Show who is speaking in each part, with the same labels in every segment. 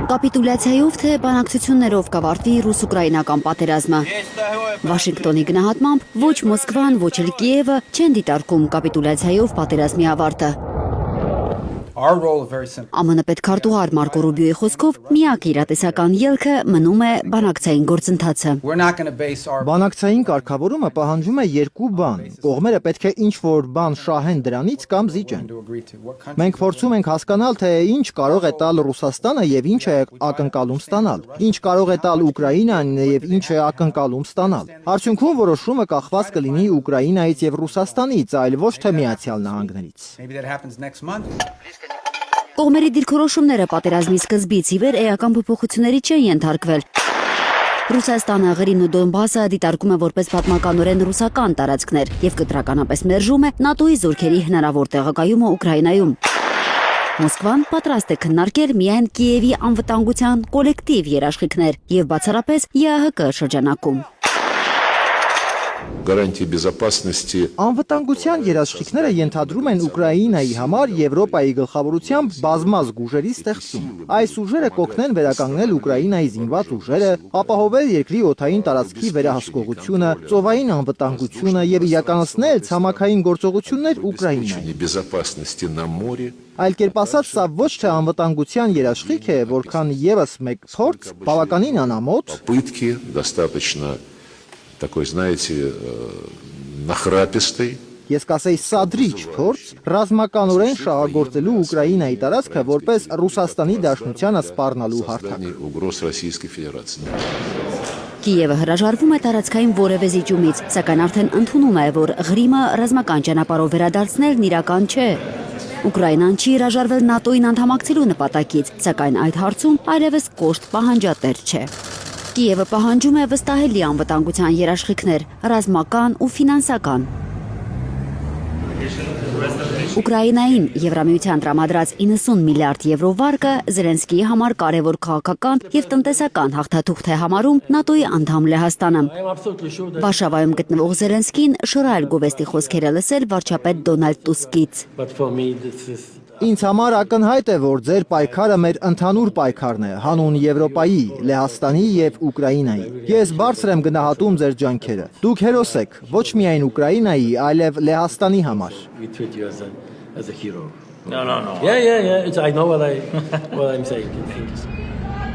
Speaker 1: Կապիտուլյացիայով թե բանակցություններով կավարտվի ռուս-ուկրաինական պատերազմը։ Վաշինգտոնի գնահատմամբ ոչ Մոսկվան, ոչ էլ Կիևը չեն դիտարկում կապիտուլյացիայով պատերազմի ավարտը։ ԱՄՆ պետքարտուղար Մարկո Ռուբիոյի խոսքով միակ իրատեսական ելքը մնում է բանակցային գործընթացը։
Speaker 2: Բանակցային կարգավորումը պահանջում է երկու բան։ Կողմերը պետք է ինչ-որ բան շահեն դրանից կամ զիջեն։ Մենք փորձում ենք հասկանալ, թե ինչ կարող է տալ Ռուսաստանը եւ ինչ է ակնկալում ստանալ։ Ինչ կարող է տալ Ուկրաինան եւ ինչ է ակնկալում ստանալ։ Արդյունքում որոշումը կախված կլինի Ուկրաինայից եւ Ռուսաստանից, այլ ոչ թե Միացյալ Նահանգներից։
Speaker 1: Կողմերի դիրքորոշումները պատերազմի սկզբից ի վեր էական փոփոխությունների չեն ենթարկվել։ Ռուսաստանը Ղրիմն ու Դոնբասը դիտարկում է որպես պատմականորեն ռուսական տարածքներ եւ կտրականապես մերժում է ՆԱՏՕ-ի զորքերի հնարավոր տեղակայումը Ուկրաինայում։ Մոսկվան պատրաստ է քննարկել միայն Կիևի անվտանգության կոլեկտիվ երաշխիքներ եւ բացառապես ԵԱՀԿ շրջանակում։
Speaker 2: Անվտանգության երաշխիքները ենթադրում են Ուկրաինայի համար Եվրոպայի գլխավորությամբ բազմազգ ուժերի ստեղծում։ Այս ուժերը կօգնեն վերականգնել Ուկրաինայի զինված ուժերը, ապահովել երկրի օդային տարածքի վերահսկողությունը, ծովային անվտանգությունը եւ իրականացնել ցամաքային գործողություններ Ուկրաինայում։ Այլ կերպ ասած, սա ոչ թե անվտանգության երաշխիք է, որքան եւս մեկ փորձ, բավականին անամոթ,
Speaker 3: такой, знаете, нахрапистый.
Speaker 2: Ես կասեի սադրիչ փորձ ռազմականորեն շահագործելու Ուկրաինայի տարածքը որպես Ռուսաստանի Դաշնությանը սպառնալու հարթակ։
Speaker 1: Կիևը հրաժարվում է տարածքային որևէ զիջումից, սակայն արդեն ընդունում է, որ Ղրիմը ռազմական ճանապարհով վերադարձնելն իրական չէ։ Ուկրաինան չի հրաժարվել ՆԱՏՕ-ին անդամակցելու նպատակից, սակայն այդ հարցում այլևս կոշտ պահանջատեր չէ։ Կիևը պահանջում է վստահելի անվտանգության երաշխիքներ, ռազմական ու ֆինանսական։ Ուկրաինային Եվրամիության տրամադրած 90 միլիարդ եվրո վարկը Զելենսկիի համար կարևոր քաղաքական եւ տնտեսական հաղթաթուղթ է համարում ՆԱՏՕ-ի անդամ Լեհաստանը։ Վարշավայում գտնվող Զելենսկին շռայլ գովեստի խոսքեր է լսել վարչապետ Դոնալդ Տուսկից։
Speaker 2: Ինձ համար ակնհայտ է, որ ձեր պայքարը մեր ընդհանուր պայքարն է, հանուն Եվրոպայի, Լեհաստանի եւ Ուկրաինայի։ Ես բարձր եմ գնահատում ձեր ջանքերը։ Դուք հերոս եք, ոչ միայն Ուկրաինայի, այլև Լեհաստանի համար։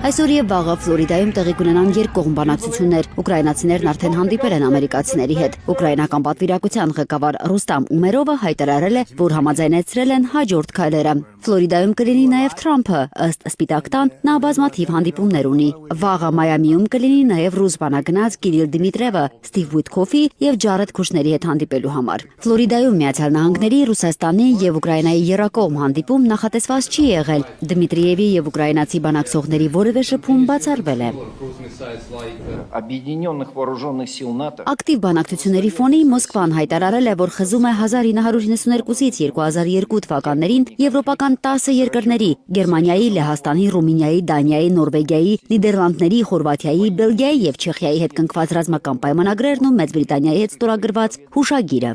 Speaker 1: Այսօր եւ վաղը Ֆլորիդայում տեղի կունենան երկկողմ բանակցություններ։ Ուկրաինացիներն արդեն հանդիպել են ամերիկացիների հետ։ Ուկրաինական պատվիրակության ղեկավար Ռուստամ Ումերովը հայտարարել է, որ համաձայնեցրել են հաջորդ քայլերը։ Ֆլորիդայում կլինի նաեւ Թրամփը, ըստ Սպիտակ տան, նա բազմաթիվ հանդիպումներ ունի։ Վաղը Մայամիում կլինի նաեւ ռուս բանագնաց Կիրիլ Դիմիտրևը, Ստիվ Ուիթքոֆի եւ Ջարեդ Քուշների հետ հանդիպելու համար։ Ֆլորիդայում Միացյալ Նահանգների, Ռուսաստանի եւ Ուկրաինայի երակողմ հանդիպում նախատեսված չի եղել։ Դմիտրիևի եւ ուկրաինացի բանակցողների որևէ շփում բացառվել է։ Ակտիվ բանակցությունների ֆոնի Մոսկվան հայտարարել է, որ խզում է 1992-ից 2002 թվականներին եվրոպական 10 երկրների՝ Գերմանիայի, Լեհաստանի, Ռումինիայի, Դանիայի, Նորվեգիայի, Նիդերլանդների, Խորվաթիայի, Բելգիայի եւ Չեխիայի հետ կնքված ռազմական պայմանագրերն ու Մեծ Բրիտանիայի հետ ստորագրված հուշագիրը։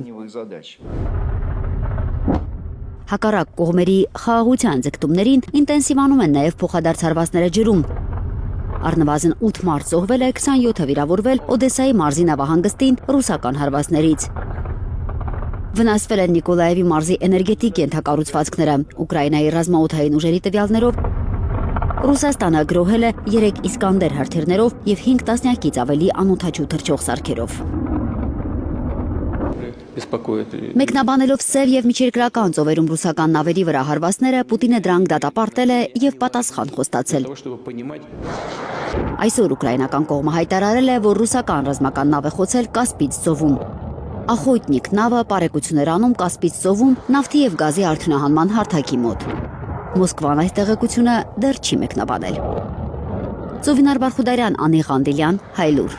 Speaker 1: Հակառակ կողմերի խաղաղության ձգտումներին ինտենսիվանում են նաև փոխադարձ հարվածները ջրում։ Առնվազն 8 մարդ զոհվել է, 27-ը վիրավորվել Օդեսայի մարզի նավահանգստին ռուսական հարվածներից։ Վնասվել են Նիկոլաևի մարզի էներգետիկ ենթակառուցվածքները։ Ուկրաինայի ռազմաօդային ուժերի տվյալներով Ռուսաստանը գրոհել է 3 Իսկանդեր հրթիռներով եւ 5 տասնյակից ավելի անօդաչու թռչող սարքերով։ Մեկնաբանելով սև եւ միջերկրական ծովերում ռուսական նավերի վրա հարվածները, Պուտինը դրանք դատապարտել է եւ պատասխան խոստացել։ Այսօր ուկրաինական կողմը հայտարարել է, որ ռուսական ռազմական նավ է խոցել Կասպից ծովում։ Ախոյտնիկ նավը պարեկություններ անում Կասպից ծովում նավթի եւ գազի արդյունահանման հարթակի մոտ։ Մոսկվան այս տեղեկությունը դեռ չի մեկնաբանել։ Ծովինար Բարխուդարյան, Անի Ղանդիլյան, Հայլուր։